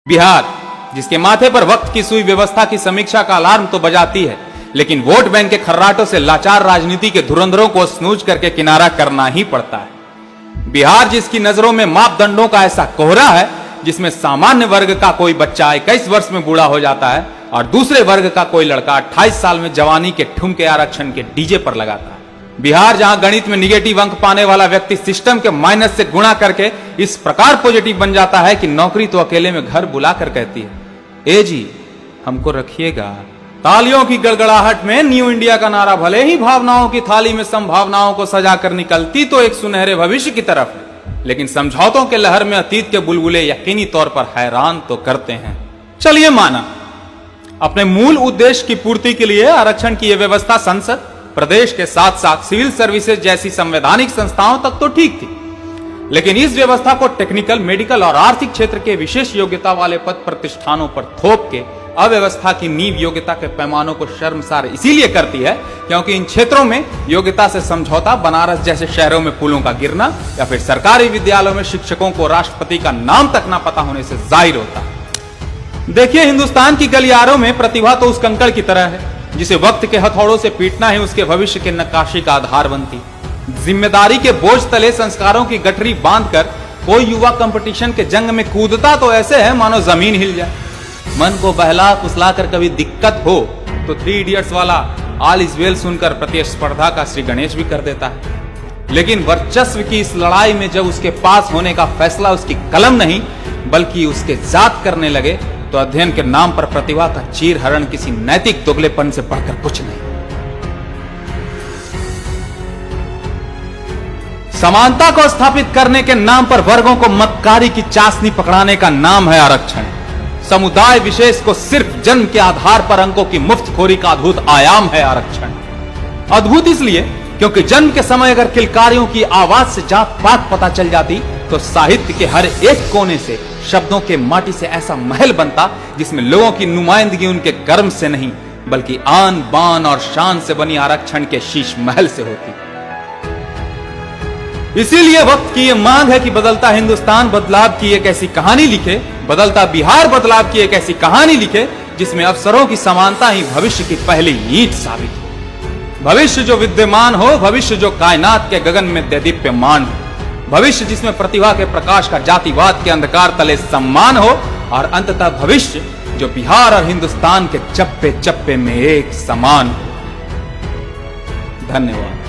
बिहार, जिसके माथे पर वक्त की सुई व्यवस्था की समीक्षा का अलार्म तो बजाती है, लेकिन वोट बैंक के खर्राटों से लाचार राजनीति के धुरंधरों को स्नूज करके किनारा करना ही पड़ता है। बिहार, जिसकी नजरों में मापदंडों का ऐसा कोहरा है, जिसमें सामान्य वर्ग का कोई बच्चा 21 वर्ष में बूढ़ा हो जाता है और दूसरे वर्ग का कोई लड़का 28 साल में जवानी के ठुमके आरक्षण के डीजे पर लगाता है। बिहार, जहां गणित में निगेटिव अंक पाने वाला व्यक्ति सिस्टम के माइनस से गुणा करके इस प्रकार पॉजिटिव बन जाता है कि नौकरी तो अकेले में घर बुलाकर कहती है, ए जी हमको रखिएगा। तालियों की गड़गड़ाहट में न्यू इंडिया का नारा भले ही भावनाओं की थाली में संभावनाओं को सजाकर निकलती तो एक सुनहरे भविष्य की तरफ है, लेकिन समझौतों के लहर में अतीत के बुलबुले यकीनी तौर पर हैरान तो करते हैं। चलिए माना, अपने मूल उद्देश्य की पूर्ति के लिए आरक्षण की यह व्यवस्था संसद, प्रदेश के साथ साथ सिविल सर्विसेज जैसी संवैधानिक संस्थाओं तक तो ठीक थी, लेकिन इस व्यवस्था को टेक्निकल, मेडिकल और आर्थिक क्षेत्र के विशेष योग्यता वाले पद प्रतिष्ठानों पर थोप के अव्यवस्था की नींव योग्यता के पैमानों को शर्मसार इसीलिए करती है क्योंकि इन क्षेत्रों में योग्यता से समझौता बनारस जैसे शहरों में पुलों का गिरना या फिर सरकारी विद्यालयों में शिक्षकों को राष्ट्रपति का नाम तक ना पता होने से जाहिर होता है। देखिए, हिंदुस्तान की गलियारों में प्रतिभा तो उस कंकड़ की तरह है जिसे वक्त के हथौड़ों से पीटना ही उसके भविष्य के नक्काशी का आधार बनती। जिम्मेदारी के बोझ तले संस्कारों की गठरी बांधकर कोई युवा कंपटीशन के जंग में कूदता तो ऐसे है मानो जमीन हिल जाए। मन को बहला फुसला कर कभी दिक्कत हो तो 3 इडियट्स वाला ऑल इज वेल सुनकर प्रतिस्पर्धा का श्री गणेश भी कर देता है। लेकिन वर्चस्व की इस लड़ाई में जब उसके पास होने का फैसला उसकी कलम नहीं बल्कि उसके जात करने लगे तो अध्ययन के नाम पर प्रतिभा का चीर हरण किसी नैतिक दोगलेपन से बढ़कर कुछ नहीं। समानता को स्थापित करने के नाम पर वर्गों को मतकारी की चाशनी पकड़ाने का नाम है आरक्षण। समुदाय विशेष को सिर्फ जन्म के आधार पर अंकों की मुफ्तखोरी का अद्भुत आयाम है आरक्षण। अद्भुत इसलिए क्योंकि जन्म के समय अगर किलकारियों की आवाज से जात पात पता चल जाती तो साहित्य के हर एक कोने से शब्दों के माटी से ऐसा महल बनता जिसमें लोगों की नुमाइंदगी उनके कर्म से नहीं बल्कि आन बान और शान से बनी आरक्षण के शीश महल से होती। इसीलिए वक्त की यह मांग है कि बदलता हिंदुस्तान बदलाव की एक ऐसी कहानी लिखे, बदलता बिहार बदलाव की एक ऐसी कहानी लिखे जिसमें अवसरों की समानता ही भविष्य की पहली ईंट साबित हो। भविष्य जो विद्यमान हो, भविष्य जो कायनात के गगन में दैदीप्यमान हो, भविष्य जिसमें प्रतिभा के प्रकाश का जातिवाद के अंधकार तले सम्मान हो और अंततः भविष्य जो बिहार और हिंदुस्तान के चप्पे चप्पे में एक समान हो। धन्यवाद।